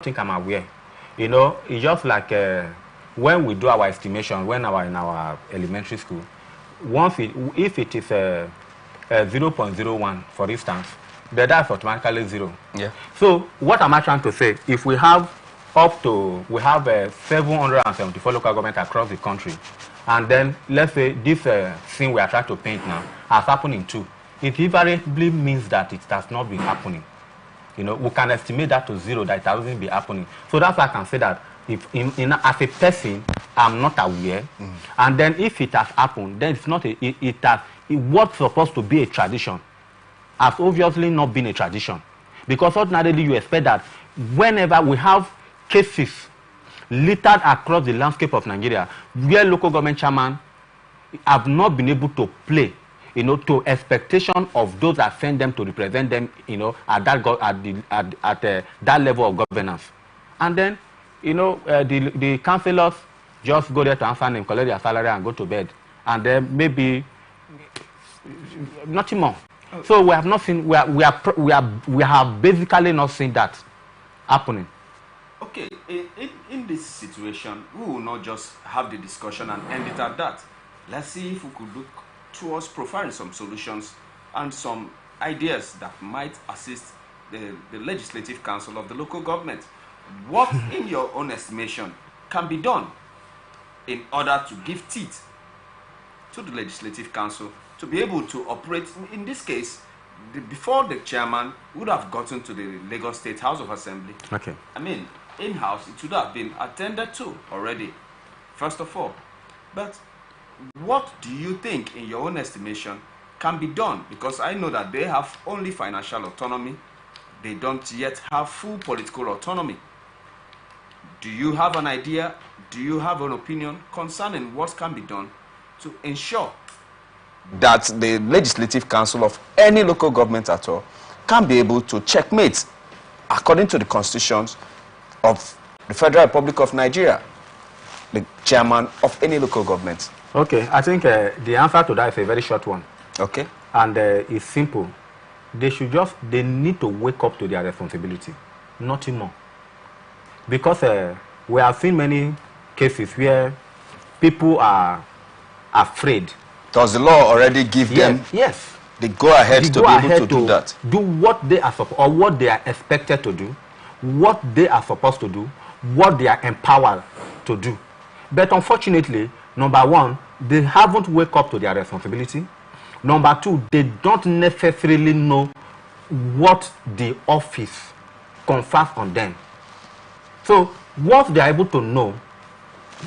think I'm aware. You know, it's just like when we do our estimation, when we are in our elementary school, if it is 0.01, for instance, then that's automatically 0. Yeah. So what am I trying to say? If we have 774 local governments across the country, and then let's say this scene we are trying to paint now has happened in 2, it invariably means that it has not been happening. You know, we can estimate that to 0, that it hasn't been happening. So that's why I can say that if as a person, I'm not aware, and then if it has happened, then it's not what's supposed to be a tradition has obviously not been a tradition, because ordinarily you expect that whenever we have cases littered across the landscape of Nigeria where local government chairman have not been able to play, you know, to expectation of those that send them to represent them, you know, at that level of governance, and then, you know, the councillors just go there to answer them, collect their salary, and go to bed, and then maybe nothing more. So we have not seen. We have basically not seen that happening. Okay, in this situation, we will not just have the discussion and end it at that. Let's see if we could look towards profiling some solutions and some ideas that might assist the Legislative Council of the local government. What, in your own estimation, can be done in order to give teeth to the Legislative Council to be able to operate? In this case, before the chairman would have gotten to the Lagos State House of Assembly. Okay. I mean, in-house, it should have been attended to already, first of all. But what do you think, in your own estimation, can be done? Because I know that they have only financial autonomy. They don't yet have full political autonomy. Do you have an idea? Do you have an opinion concerning what can be done to ensure that the Legislative Council of any local government at all can be able to checkmate, according to the constitutions of the Federal Republic of Nigeria, the chairman of any local government? Okay, I think the answer to that is a very short one. Okay. And it's simple. They need to wake up to their responsibility, nothing more. Because we have seen many cases where people are afraid. Does the law already give them the go-ahead to be able to do that? Do what they are or what they are expected to do, what they are supposed to do, what they are empowered to do. But unfortunately, number one, they haven't wake up to their responsibility. Number two, they don't necessarily know what the office confers on them. So once they are able to know,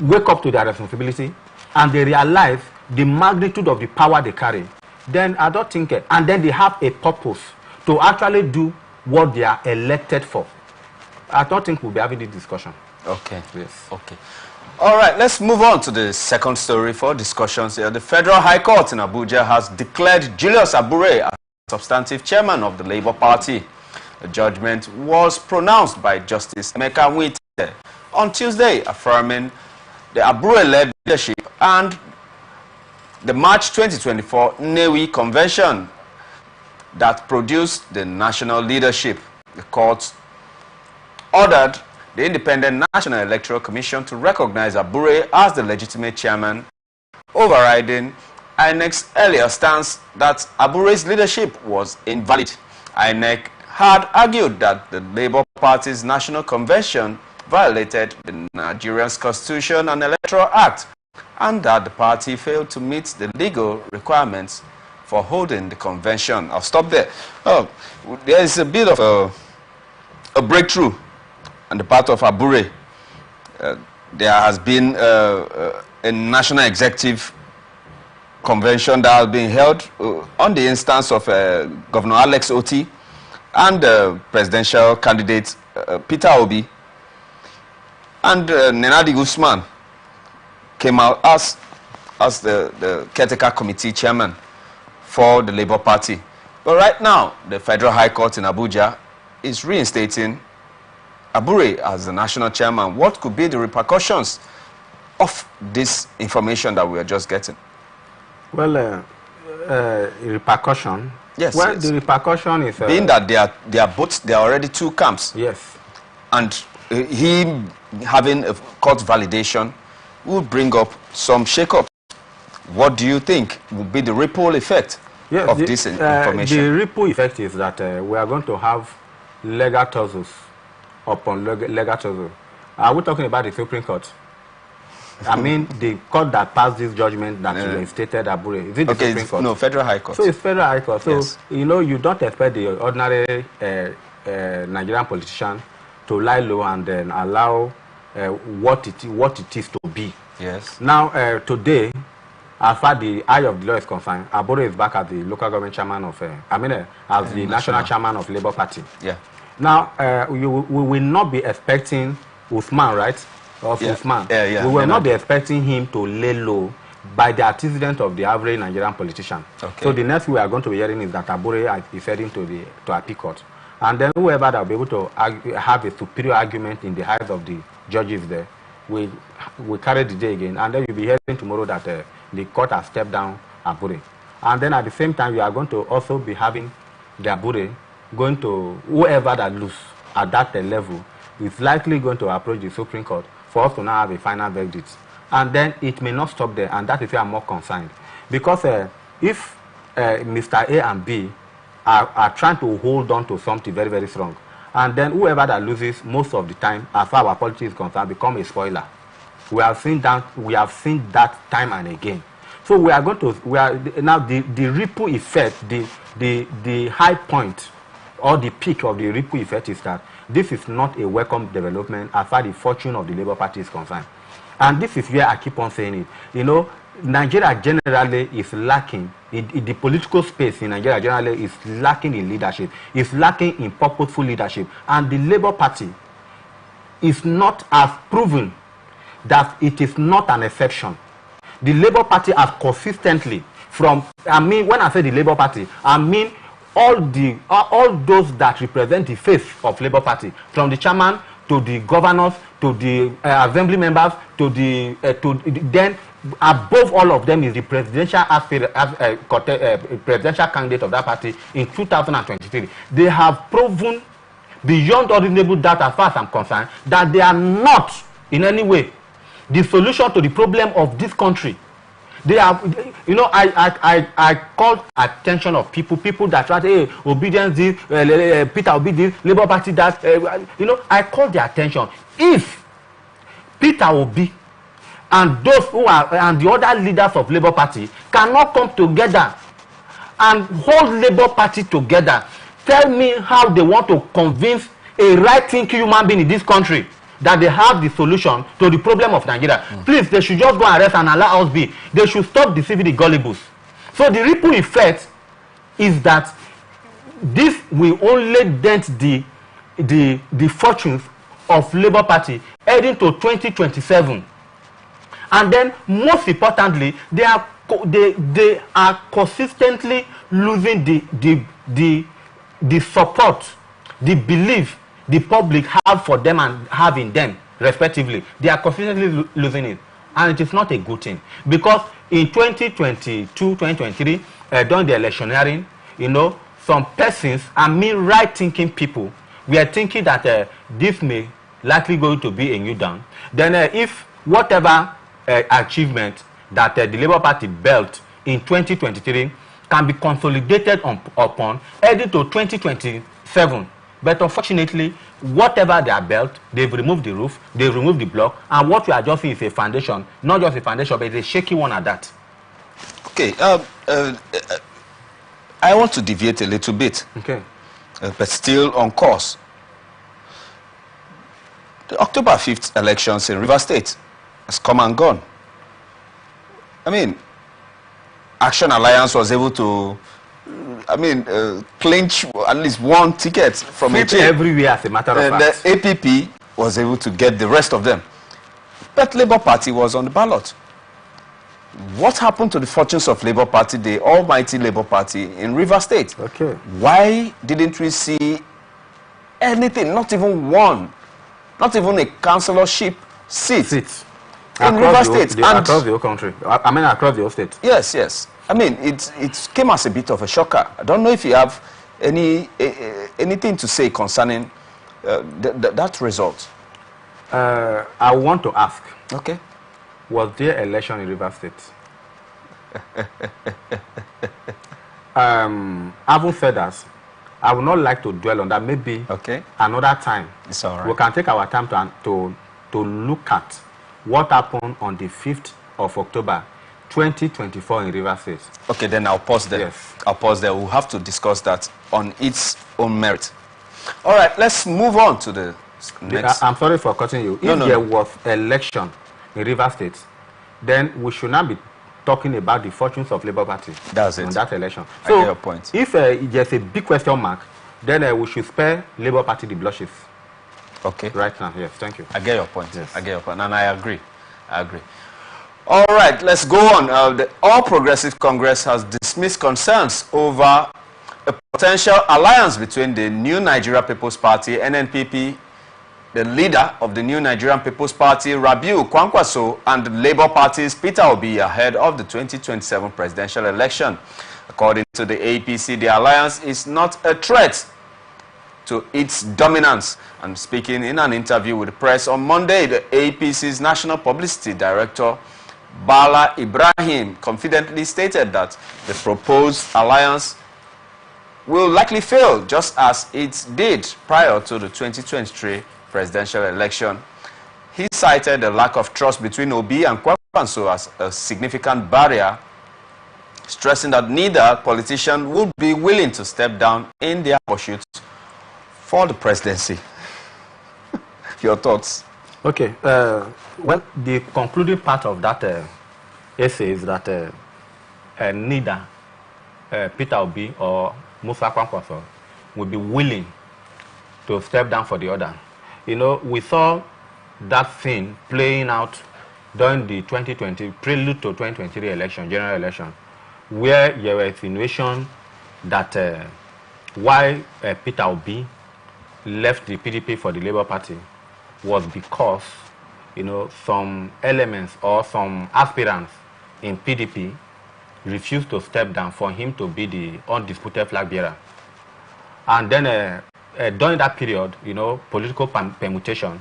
wake up to their responsibility, and they realize the magnitude of the power they carry, then I don't think, and then they have a purpose to actually do what they are elected for, I don't think we'll be having this discussion. Okay. Yes. Okay. All right, let's move on to the second story for discussions here. The Federal High Court in Abuja has declared Julius Abure as substantive chairman of the Labour Party. The judgment was pronounced by Justice Emeka Nwite on Tuesday, affirming the Abure-led leadership and the March 2024 Nnewi Convention that produced the national leadership. The court ordered the Independent National Electoral Commission to recognize Abure as the legitimate chairman, overriding INEC's earlier stance that Abure's leadership was invalid. INEC had argued that the Labour Party's National Convention violated the Nigerian Constitution and Electoral Act, and that the party failed to meet the legal requirements for holding the convention. I'll stop there. Oh, there is a bit of a breakthrough on the part of Abure. There has been a national executive convention that has been held on the instance of Governor Alex Oti and presidential candidate Peter Obi, and Nenadi Usman came out as the caretaker committee chairman for the Labour Party. But right now, the Federal High Court in Abuja is reinstating Abure as the national chairman. What could be the repercussions of this information that we are just getting? Well, repercussion. Yes. Well, yes. the repercussion is being that they are already two camps. Yes. And him having a court validation will bring up some shake-ups. What do you think will be the ripple effect of this information? The ripple effect is that we are going to have legal tussles upon legal tussle. Are we talking about the Supreme Court? I mean, the court that passed this judgment that reinstated Abure. Is it the Supreme Court? No, Federal High Court. So it's Federal High Court. So, yes. You know, you don't expect the ordinary Nigerian politician to lie low and then allow what it is to be. Yes. Now, today, as far as the eye of the law is concerned, Abure is back as the local government chairman of, as the national chairman of Labour Party. Yeah. Now, we will not be expecting Usman, right? Usman. We will not be expecting him to lay low by the antecedent of the average Nigerian politician. Okay. So the next we are going to be hearing is that Abure is heading to Appeal Court. And then whoever that will be able to have a superior argument in the eyes of the judges there, we carry the day again. And then you'll be hearing tomorrow that the court has stepped down Abure. And then at the same time, you are going to also be having the Abure going to whoever that lose at that level is likely going to approach the Supreme Court for us to now have a final verdict. And then it may not stop there, and that is where I'm more concerned. Because if Mr. A and B are trying to hold on to something very, very strong, and then whoever that loses most of the time, as far as our politics is concerned, become a spoiler. We have seen that time and again. So we are going to, now the ripple effect, the high point or the peak of the ripple effect is that this is not a welcome development as far as the fortune of the Labour Party is concerned. And this is where I keep on saying it. You know, Nigeria generally is lacking, the political space in Nigeria generally is lacking in leadership, is lacking in purposeful leadership. And the Labour Party is not as proven that it is not an exception. The Labour Party has consistently, when I say the Labour Party, I mean all those that represent the face of Labour Party, from the chairman to the governors to the assembly members to then above all of them is the presidential presidential candidate of that party in 2023. They have proven beyond reasonable doubt, as far as I'm concerned, that they are not in any way the solution to the problem of this country. They are, you know, I called attention of people that try to, hey, obedience this, Peter Obi this, Labour Party that, you know, I called their attention. If Peter Obi and those who are, and the other leaders of Labour Party cannot come together and hold Labour Party together, tell me how they want to convince a right-thinking human being in this country that they have the solution to the problem of Nigeria. Please, they should just go and rest and allow us be. They should stop deceiving the gullibles. So the ripple effect is that this will only dent the fortunes of Labour Party heading to 2027. And then, most importantly, they are consistently losing the support, the belief the public have for them and have in them, respectively. They are consistently losing it. And it is not a good thing. Because in 2022, 2023, during the electioneering, you know, some persons, right-thinking people, we are thinking that this may likely going to be a new dawn. Then if whatever achievement that the Labour Party built in 2023 can be consolidated upon heading to 2027. But unfortunately, whatever they are built, they've removed the roof, they've removed the block, and what we are just seeing is a foundation, not just a foundation, but it's a shaky one at that. Okay, I want to deviate a little bit, okay, but still on course. The October 5th elections in Rivers State has come and gone. I mean, Action Alliance was able to clinch at least one ticket from a chain. Everywhere, as a matter of fact. The APP was able to get the rest of them. But Labour Party was on the ballot. What happened to the fortunes of Labour Party, the almighty Labour Party in Rivers State? Okay. Why didn't we see anything, not even one, not even a councillorship seat in Rivers State? Across the whole country. Across the whole state. Yes, yes. I mean, it came as a bit of a shocker. I don't know if you have anything to say concerning that result. I want to ask. Okay. Was there election in Rivers State? Having said that, I would not like to dwell on that. Maybe another time. It's all right. We can take our time to look at what happened on the 5th of October, 2024 in Rivers State. Okay, then I'll pause there. Yes. I'll pause there. We'll have to discuss that on its own merit. All right, let's move on to the next. I'm sorry for cutting you. If there was election in Rivers State, then we should not be talking about the fortunes of Labour Party. That's on it. that election. I get your point. If there's a big question mark, then we should spare Labour Party the blushes. Okay. Right now, yes. Thank you. I get your point. Yes. I get your point, and I agree. I agree. All right, let's go on. The All Progressive Congress has dismissed concerns over a potential alliance between the New Nigeria People's Party, NNPP, the leader of the New Nigerian People's Party, Rabiu Kwankwaso, and the Labour Party's Peter Obi ahead of the 2027 presidential election. According to the APC, the alliance is not a threat to its dominance. And speaking in an interview with the press on Monday, the APC's National Publicity Director, Bala Ibrahim, confidently stated that the proposed alliance will likely fail, just as it did prior to the 2023 presidential election. He cited the lack of trust between Obi and Kwankwaso as a significant barrier, stressing that neither politician would be willing to step down in their pursuit for the presidency. Your thoughts? Okay. Well, the concluding part of that essay is that neither Peter Obi or Musa Kwankwaso will be willing to step down for the other. You know, we saw that thing playing out during the 2020 prelude to 2023 election, general election, where there were insinuations that why Peter Obi left the PDP for the Labour Party was because, you know, some elements or some aspirants in PDP refused to step down for him to be the undisputed flag bearer. And then during that period, you know, political permutation,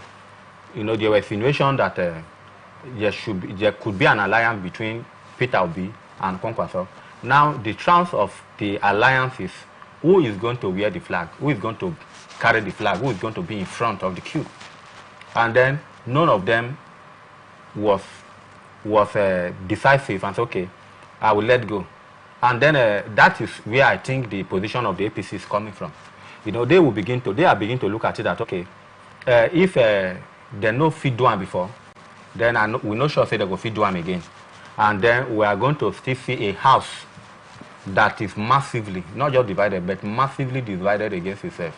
you know, there was insinuation that there could be an alliance between Peter Obi and Kwankwaso. Now, the chance of the alliance is who is going to wear the flag, who is going to carry the flag, who is going to be in front of the queue. And then none of them was decisive and said, okay, I will let go. And then that is where I think the position of the APC is coming from. You know, they are beginning to look at it that, okay, if they no fit do one before, then we not sure say they go fit do one again. And then we are going to still see a house that is massively, not just divided, but massively divided against itself.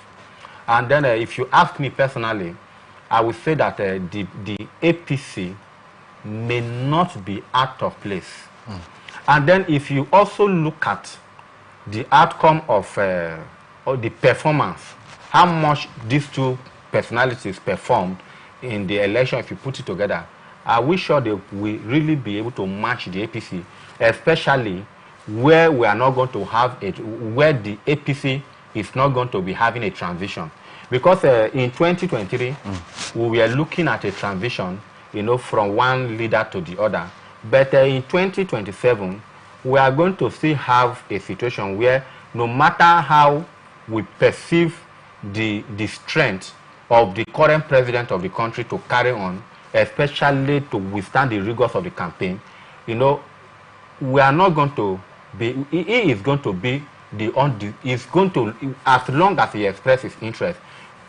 And then if you ask me personally, I would say that the APC may not be out of place. And then if you also look at the outcome of the performance, how much these two personalities performed in the election, if you put it together, are we sure they will really be able to match the APC, especially where we are not going to have where the APC is not going to be having a transition? Because in 2023, we were looking at a transition, you know, from one leader to the other. But in 2027, we are going to still have a situation where no matter how we perceive the strength of the current president of the country to carry on, especially to withstand the rigors of the campaign, you know, we are not going to be, he is going to be is going to, as long as he expresses interest,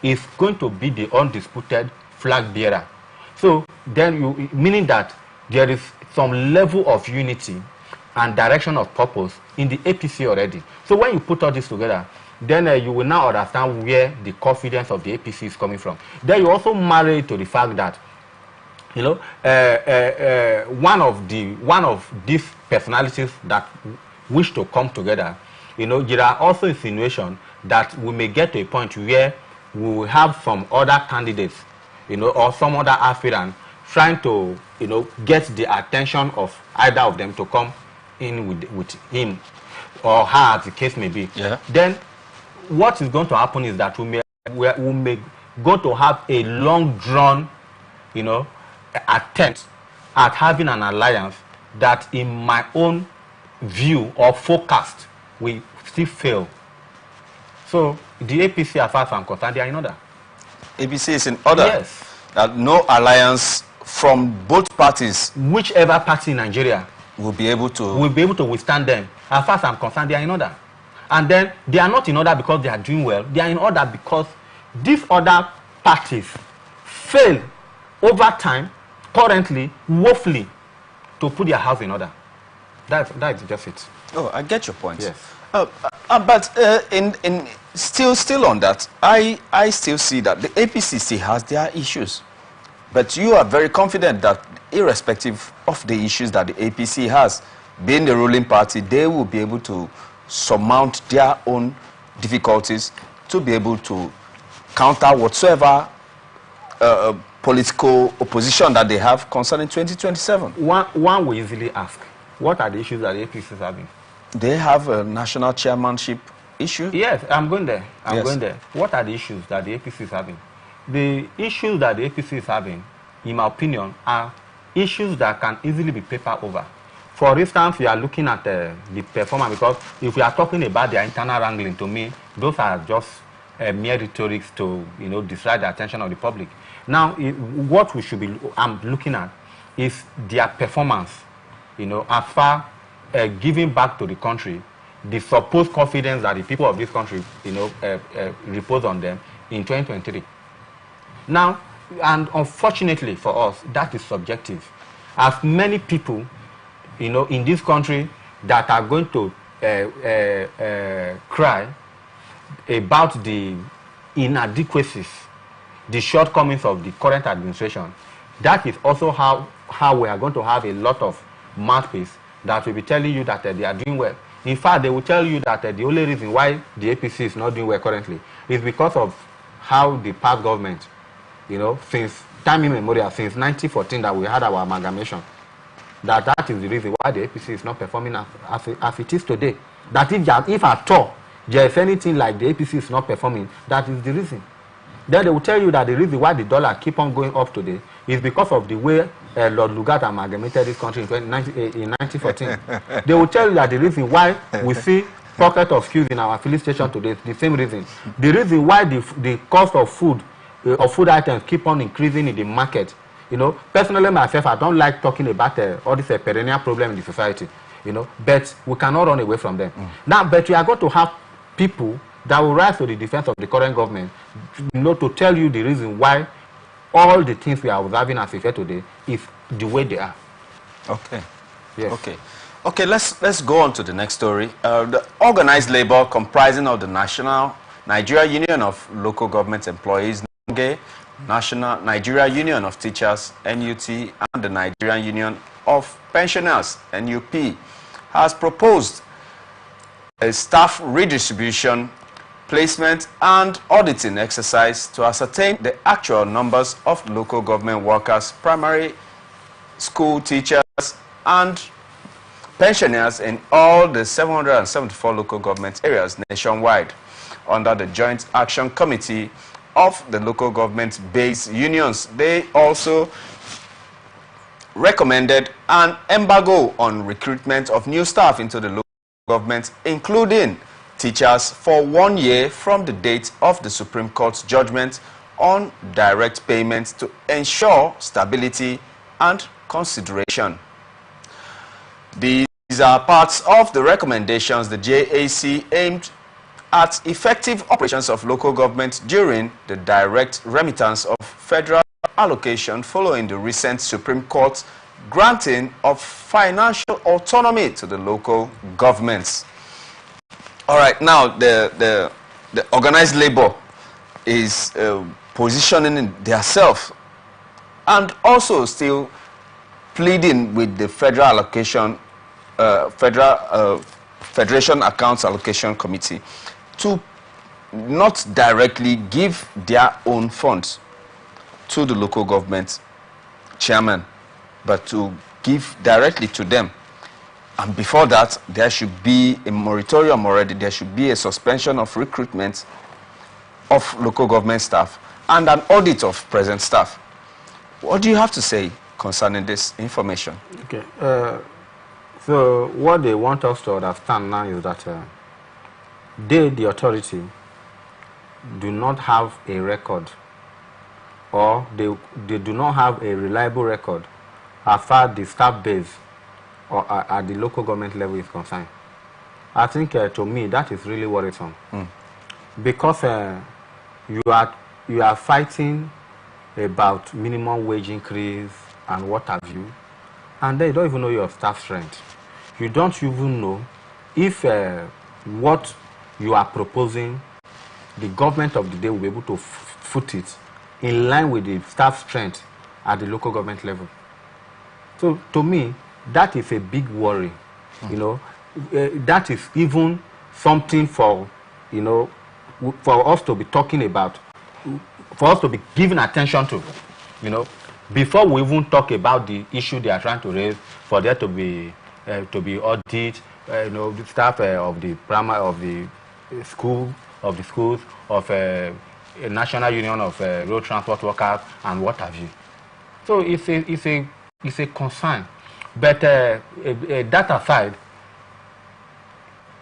is going to be the undisputed flag bearer. So then meaning that there is some level of unity and direction of purpose in the APC already. So when you put all this together, then you will now understand where the confidence of the APC is coming from. Then you also marry it to the fact that, you know, one of these personalities that wish to come together, you know, there are also insinuations that we may get to a point where we will have some other candidates, you know, or some other aspirant trying to, you know, get the attention of either of them to come in with him or her, as the case may be. Yeah. Then what is going to happen is that we may go to have a long drawn you know, attempt at having an alliance that in my own view or forecast will still fail. So the APC, as far as I'm concerned, they are in order. APC is in order? Yes. No alliance from both parties? Whichever party in Nigeria will be able to withstand them. As far as I'm concerned, they are in order. And then they are not in order because they are doing well. They are in order because these other parties fail over time, currently, woefully, to put their house in order. That's just it. Oh, I get your point. Yes. But still on that, I still see that the APC still has their issues. But you are very confident that irrespective of the issues that the APC has, being the ruling party, they will be able to surmount their own difficulties to be able to counter whatsoever political opposition that they have concerning 2027. One will easily ask, what are the issues that the APC is having? They have a national chairmanship issue? Yes, I'm going there. Yes. Going there. What are the issues that the APC is having? The issues that the APC is having, in my opinion, are issues that can easily be papered over. For instance, we are looking at the performance, because if we are talking about their internal wrangling, to me, those are just mere rhetorics to, distract the attention of the public. Now, what we should be looking at is their performance, as far giving back to the country the supposed confidence that the people of this country, repose on them in 2023. Now, and unfortunately for us, that is subjective. As many people, in this country that are going to cry about the inadequacies, the shortcomings of the current administration, that is also how we are going to have a lot of mouthpiece that will be telling you that they are doing well. In fact, they will tell you that the only reason why the APC is not doing well currently is because of how the past government, since time immemorial, since 1914 that we had our amalgamation, that is the reason why the APC is not performing as it is today. That if at all there is anything like the APC is not performing, that is the reason. Then they will tell you that the reason why the dollar keep on going up today is because of the way Lord Lugard amalgamated this country in 1914. They will tell you that the reason why we see pocket of queues in our filling station today is the same reason. The reason why the cost of food items keep on increasing in the market. Personally myself, I don't like talking about all this perennial problem in the society. But we cannot run away from them. Now, but we are going to have people that will rise to the defense of the current government, to tell you the reason why all the things we are observing as effect today is the way they are. Okay. Yes. Okay, let's go on to the next story. The organized labor comprising of the Nigeria Union of Local Government Employees, National Nigeria Union of Teachers, NUT, and the Nigerian Union of Pensioners, NUP, has proposed a staff redistribution, placement and auditing exercise to ascertain the actual numbers of local government workers, primary school teachers and pensioners in all the 774 local government areas nationwide under the Joint Action Committee of the local government-based unions. They also recommended an embargo on recruitment of new staff into the local government, including teachers, for 1 year from the date of the Supreme Court's judgment on direct payments to ensure stability and consideration. These are parts of the recommendations the JAC aimed at effective operations of local government during the direct remittance of federal allocation following the recent Supreme Court granting of financial autonomy to the local governments. All right, now the organized labor is positioning themselves and also still pleading with the federal allocation, Federation Accounts Allocation Committee to not directly give their own funds to the local government chairman, but to give directly to them. And before that, there should be a moratorium already. There should be a suspension of recruitment of local government staff and an audit of present staff. What do you have to say concerning this information? Okay. So what they want us to understand now is that they, the authority, do not have a record, or they do not have a reliable record as far as the staff base or at the local government level is concerned. I think to me that is really worrisome, because you are fighting about minimum wage increase and what have you, and then you don't even know your staff strength. You don't even know if what you are proposing, the government of the day will be able to foot it in line with the staff strength at the local government level. So to me, that is a big worry. You know, that is even something for, you know, for us to be talking about, for us to be giving attention to, you know, before we even talk about the issue they are trying to raise, for there to be audit, you know, the staff of the primary, of the schools, of a National Union of Road Transport Workers, and what have you. So it's a concern. But that aside,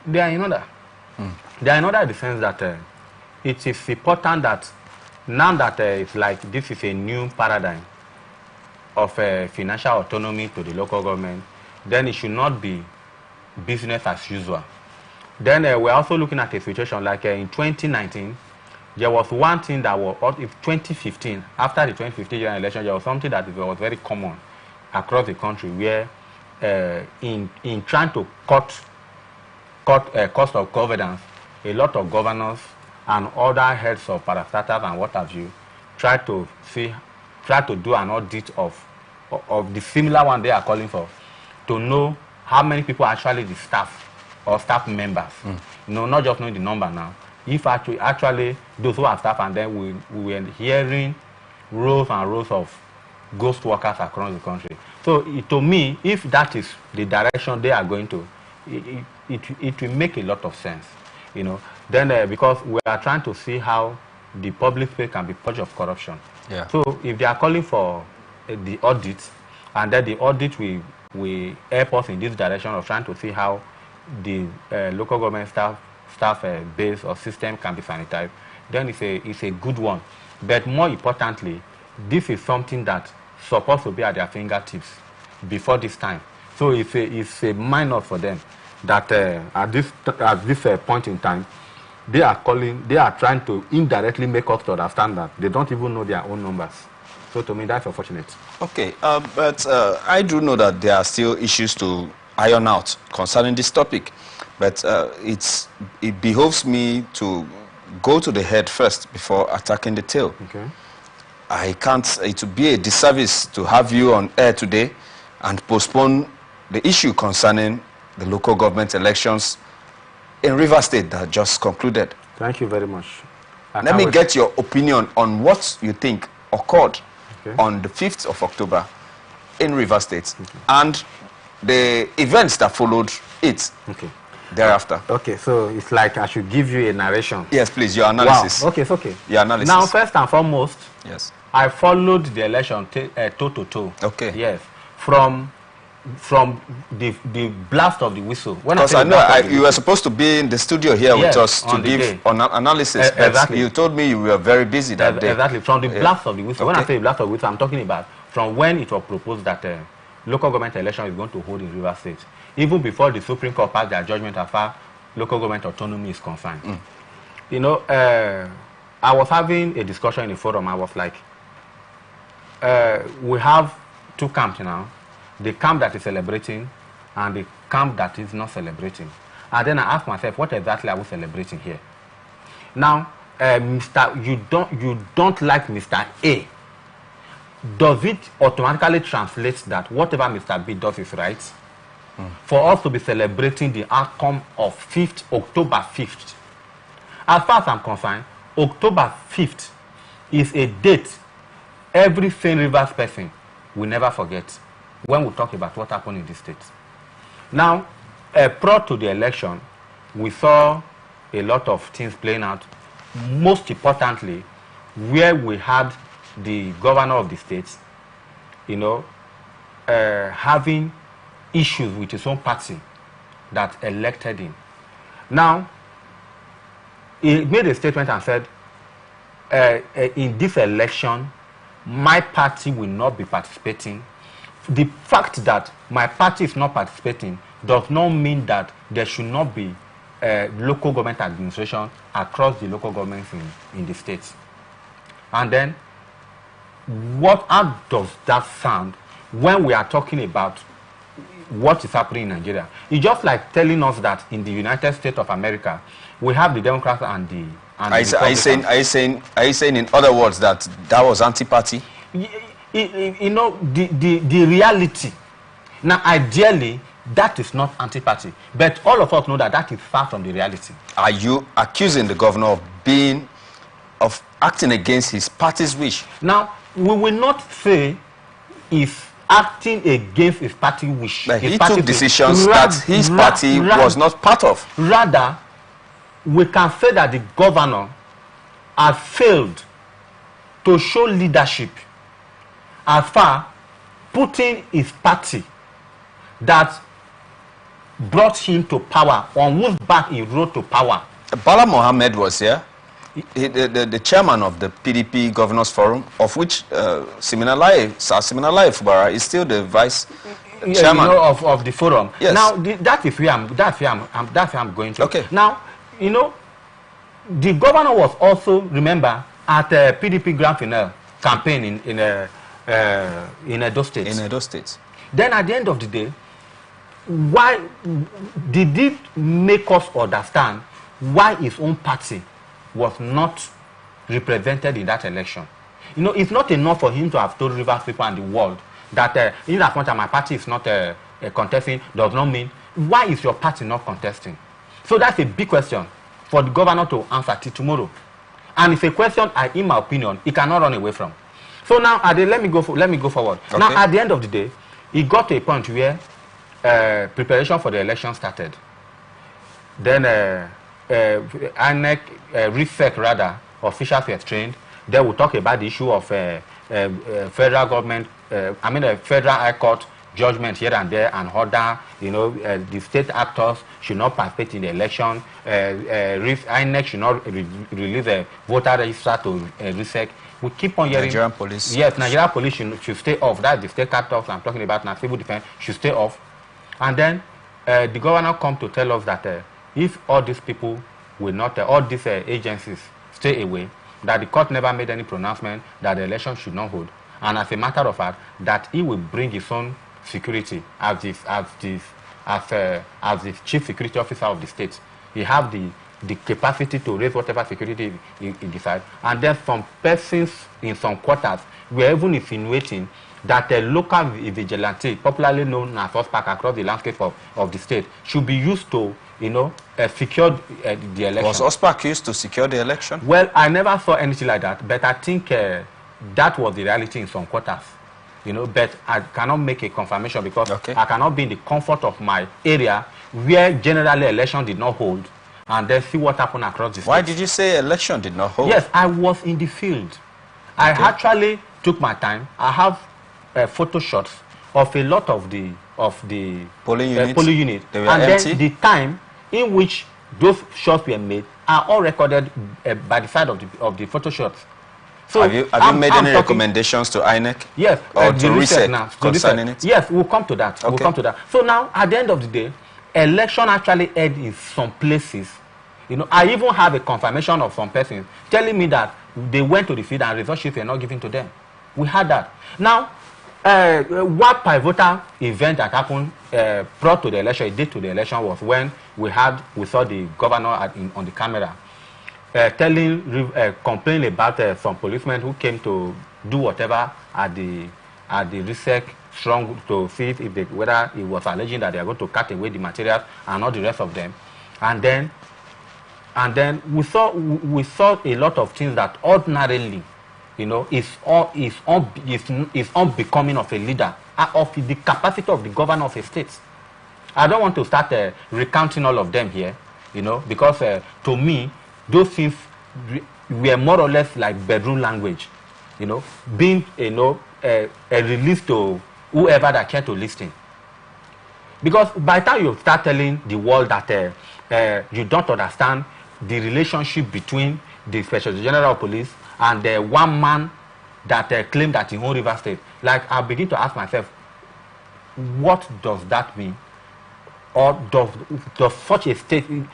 they are in order. They are in order in the sense that it is important that now that it's like this is a new paradigm of financial autonomy to the local government, then it should not be business as usual. Then we're also looking at a situation like in 2019, there was one thing that was, in 2015, after the 2015 general election, there was something that was very common across the country, where in trying to cut cost of governance, a lot of governors and other heads of parastatals and what have you try to do an audit of the similar one they are calling for, to know how many people actually the staff or staff members. You know, not just knowing the number now. If actually those who are staff, and then we were hearing rows and rows of ghost workers across the country. So to me, if that is the direction they are going to, it will make a lot of sense, you know. Then because we are trying to see how the public space can be purged of corruption. Yeah. So if they are calling for the audit, and then the audit will help us in this direction of trying to see how the local government staff base or system can be sanitized, then it's a good one. But more importantly, this is something that's supposed to be at their fingertips before this time. So it's a minor for them that at this point in time, they are trying to indirectly make us to understand that they don't even know their own numbers. So to me, that's unfortunate. Okay, but I do know that there are still issues to iron out concerning this topic. But it behoves me to go to the head first before attacking the tail. Okay. I can't, it would be a disservice to have you on air today and postpone the issue concerning the local government elections in Rivers State that just concluded. Thank you very much. Let me get your opinion on what you think occurred on the 5th of October in Rivers State and the events that followed it. Thereafter. Okay, so it's like I should give you a narration. Yes, please, your analysis. Wow. Okay, it's okay. Your analysis. Now, first and foremost, yes, I followed the election toe to toe. Okay. Yes, from the blast of the whistle. Because I know you were supposed to be in the studio here with us to give analysis. Exactly. You told me you were very busy that day. Exactly. From the blast of the whistle. When I say blast of the whistle, I'm talking about from when it was proposed that local government election is going to hold in Rivers State. Even before the Supreme Court passed their judgment as far local government autonomy is concerned. You know, I was having a discussion in the forum. I was like, we have two camps now. The camp that is celebrating and the camp that is not celebrating. And then I asked myself, what exactly are we celebrating here? Now, you don't like Mr. A. Does it automatically translate that whatever Mr. B does is right? For us to be celebrating the outcome of October 5th. As far as I'm concerned, October 5th is a date every St. Rivers person will never forget when we talk about what happened in this state. Now, prior to the election, we saw a lot of things playing out. Most importantly, where we had the governor of the state having issues with his own party that elected him. Now, he made a statement and said, in this election, my party will not be participating. The fact that my party is not participating does not mean that there should not be local government administration across the local governments in the states. And then, how does that sound when we are talking about what is happening in Nigeria? It's just like telling us that in the United States of America, we have the Democrats and the Republicans. Are you saying in other words that was anti-party? The reality. Now, ideally, that is not anti-party. But all of us know that that is far from the reality. Are you accusing the governor of acting against his party's wish? Now, we will not say if acting against his party wish. But he took decisions that his party was not part of. Rather, we can say that the governor has failed to show leadership as far putting his party that brought him to power, on whose back he rode to power. Bala Mohammed was here, the chairman of the PDP Governors Forum, of which Siminalayi Fubara is still the vice chairman of the forum. Yes. Now, that is where I'm going to. Okay. Now, the governor was also, remember, at a PDP grand finale campaign in Edo State. In Edo State. Then at the end of the day, why did it make us understand why his own party was not represented in that election? It's not enough for him to have told Rivers people and the world that in that point my party is not contesting, does not mean why is your party not contesting? So that's a big question for the governor to answer till tomorrow. And it's a question, in my opinion, he cannot run away from. So now, let me go forward. Okay. Now, at the end of the day, he got to a point where preparation for the election started. Then INEC, RIFEC rather, officials were trained. Then we'll talk about the issue of federal government, federal high court judgment here and there, and order, the state actors should not participate in the election. INEC should not release a voter register to RIFEC. We keep on hearing Nigerian police. Yes, Nigerian police should stay off. That's the state actors I'm talking about now. Civil defense should stay off. And then the governor come to tell us that if all these people will not, all these agencies stay away, that the court never made any pronouncement that the election should not hold. And as a matter of fact, that he will bring his own security as the chief security officer of the state. He have the capacity to raise whatever security he decides. And then some persons in some quarters were even insinuating that a local vigilante, popularly known as suspect across the landscape of the state, should be used to, secure the election. Was Ospak used to secure the election? Well, I never saw anything like that, but I think that was the reality in some quarters. But I cannot make a confirmation because I cannot be in the comfort of my area where generally election did not hold and then see what happened across the state. Why did you say election did not hold? Yes, I was in the field. I actually took my time. I have photo shots of a lot of the polling units. They were and empty? Then the time in which those shots were made are all recorded by the side of the photo shots. So have you made any recommendations to INEC? Yes, or to RISEC concerning it? Yes, we'll come to that. Okay. We'll come to that. So now, at the end of the day, election actually held in some places. I even have a confirmation of some persons telling me that they went to the field and result sheets were not given to them. We had that. Now, what pivotal event that happened prior to the election, a date to the election, was when we saw the governor on the camera complaining about some policemen who came to do whatever at the RISEC strong to see if whether he was alleging that they are going to cut away the materials and all the rest of them. And then we saw a lot of things that ordinarily, is unbecoming of a leader, of the capacity of the governor of a state. I don't want to start recounting all of them here, because to me, those things were more or less like bedroom language, being, a release to whoever that care to listen. Because by the time you start telling the world that you don't understand the relationship between the Special General of Police and the one man that claimed that he owned River State, like I begin to ask myself, what does that mean? Or does such a statement,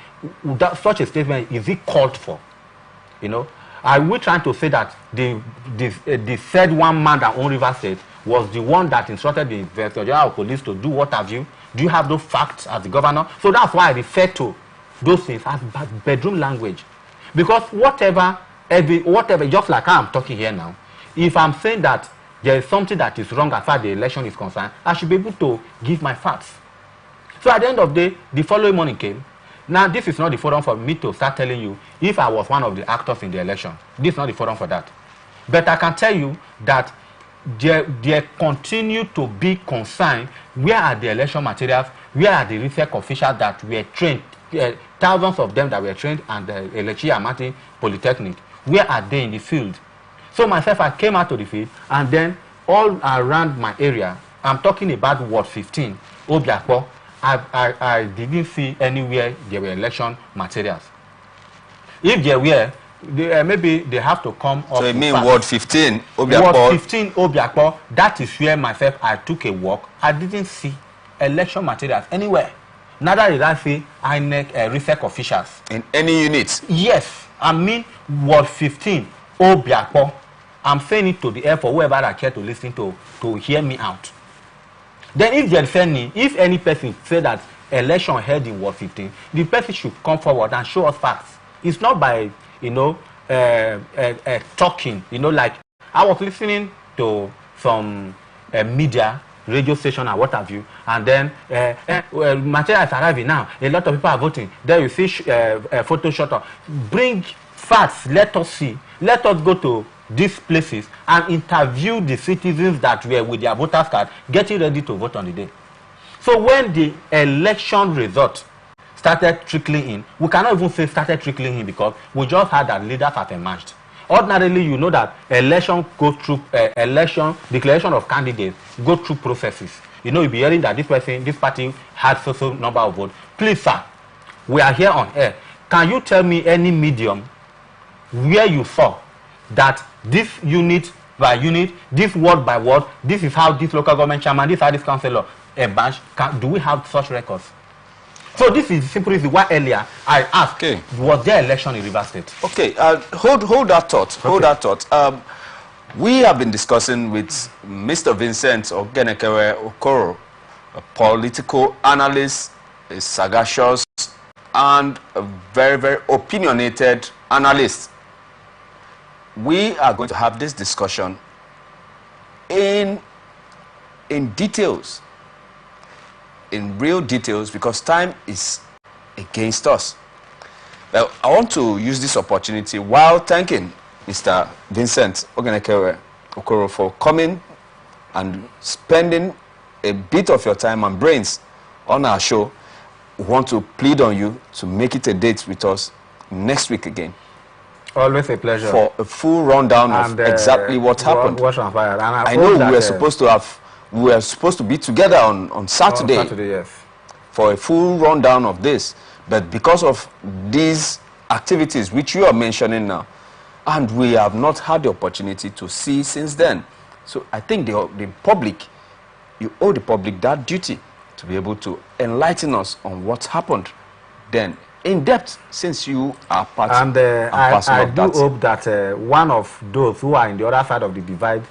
is it called for? You know, are we trying to say that the said one man that owned River State was the one that instructed the Inspector General of Police to do what have you? Do you have those facts as the governor? So that's why I refer to those things as bedroom language. Because whatever, just like I'm talking here now, if I'm saying that there is something that is wrong as far as the election is concerned, I should be able to give my facts. So at the end of the day, the following morning came. Now, this is not the forum for me to start telling you if I was one of the actors in the election. This is not the forum for that. But I can tell you that there continue to be concern. Where are the election materials? Where are the research officials that were trained? Thousands of them that were trained at the Atn Polytechnic. Where are they in the field? So myself, I came out to the field, and then all around my area, I'm talking about Ward 15, Obiakpo, I didn't see anywhere there were election materials. If there were, maybe they have to come up. So you mean Ward 15, Obiakpo? Ward 15, Obiakpo, that is where myself, I took a walk. I didn't see election materials anywhere. Neither did I see INEC research officials. In any units? Yes. I mean Ward 15, Obiakpo. I'm saying it to the air for whoever I care to listen to hear me out. Then if any person say that election held in Ward 15, the person should come forward and show us facts. It's not by, talking, like I was listening to some media, radio station and what have you, and then material is arriving now. A lot of people are voting. Then you see photo shot. Bring facts. Let us see. Let us go to these places and interview the citizens that were with their voters card getting ready to vote on the day. So when the election result started trickling in, we cannot even say started trickling in because we just had that leaders have emerged. Ordinarily, you know that election goes through declaration of candidates go through processes. You'll be hearing that this party had so number of votes. Please, sir, we are here on air. Can you tell me any medium where you saw that this unit by unit, this word by word, this is how this local government chairman, this is how this councillor emerged? Do we have such records? So this is simply why earlier I asked, was there election in River State? Okay, hold that thought. Okay. Hold that thought. We have been discussing with Mr. Vincent Ogenekere Okoro, a political analyst, a sagacious, and a very, very opinionated analyst. We are going to have this discussion in details, in real details, because time is against us. Well, I want to use this opportunity while thanking Mr. Vincent Ogenekere Okoro for coming and spending a bit of your time and brains on our show. We want to plead on you to make it a date with us next week again. Always a pleasure. For a full rundown of exactly what happened. I know we were supposed to be together on Saturday. On Saturday, yes. For a full rundown of this. But because of these activities which you are mentioning now, and we have not had the opportunity to see since then. So I think the public, you owe the public that duty to be able to enlighten us on what happened then in depth, since you are part and I do hope that one of those who are in the other side of the divide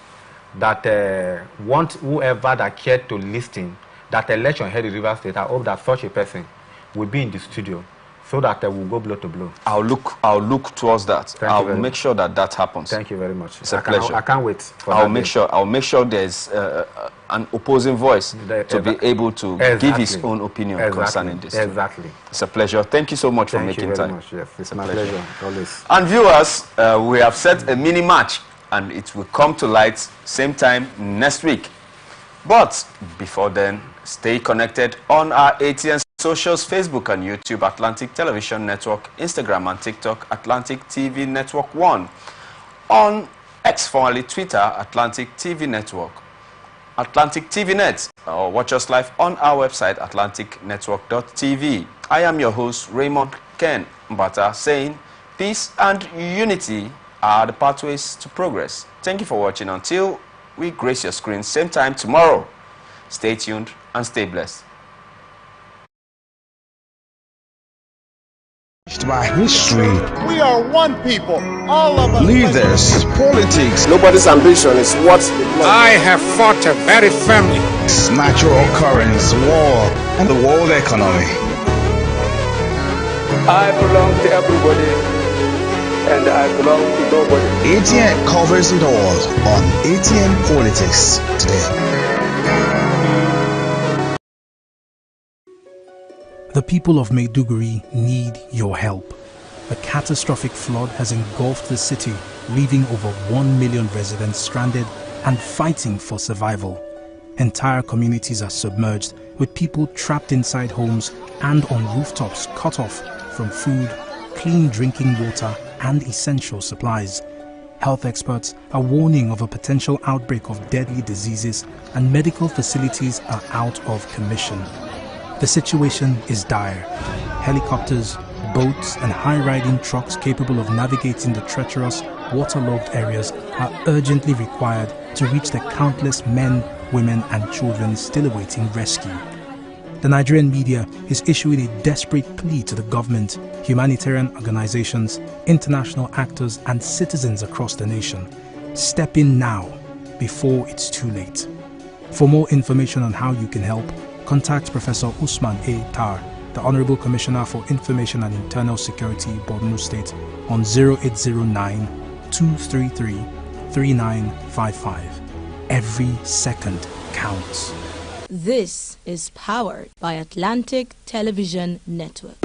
that want whoever that cared to listen that election held in River State, I hope that such a person will be in the studio so that we'll go blow to blow. I'll look towards that. I'll make sure that happens. Thank you very much. It's a pleasure. I can't wait for I'll make sure there's an opposing voice to be able to give his own opinion concerning this. Exactly. It's a pleasure. Thank you so much for making time. Much. Yes, it's my pleasure. Always. And viewers, we have set a mini match, and it will come to light same time next week. But before then, stay connected on our ATN socials, Facebook and YouTube, Atlantic Television Network, Instagram and TikTok, Atlantic TV Network 1. On X, formerly Twitter, Atlantic TV Network, Atlantic TV Net, or watch us live on our website, atlanticnetwork.tv. I am your host, Raymond Ken Mbata, saying peace and unity are the pathways to progress. Thank you for watching. Until we grace your screen, same time tomorrow. Stay tuned and stay blessed. By history, we are one people, all of us. Leaders, politics. Nobody's ambition is what's the blood. I have fought a very firmly. Natural occurrence, war, and the world economy. I belong to everybody, and I belong to nobody. ATN covers it all on Atn Politics today. The people of Maiduguri need your help. A catastrophic flood has engulfed the city, leaving over 1 million residents stranded and fighting for survival. Entire communities are submerged, with people trapped inside homes and on rooftops cut off from food, clean drinking water and essential supplies. Health experts are warning of a potential outbreak of deadly diseases, and medical facilities are out of commission. The situation is dire. Helicopters, boats and high-riding trucks capable of navigating the treacherous, waterlogged areas are urgently required to reach the countless men, women and children still awaiting rescue. The Nigerian media is issuing a desperate plea to the government, humanitarian organizations, international actors and citizens across the nation. Step in now, before it's too late. For more information on how you can help, contact Professor Usman A. Tar, the Honorable Commissioner for Information and Internal Security, Borno State, on 0809-233-3955. Every second counts. This is powered by Atlantic Television Network.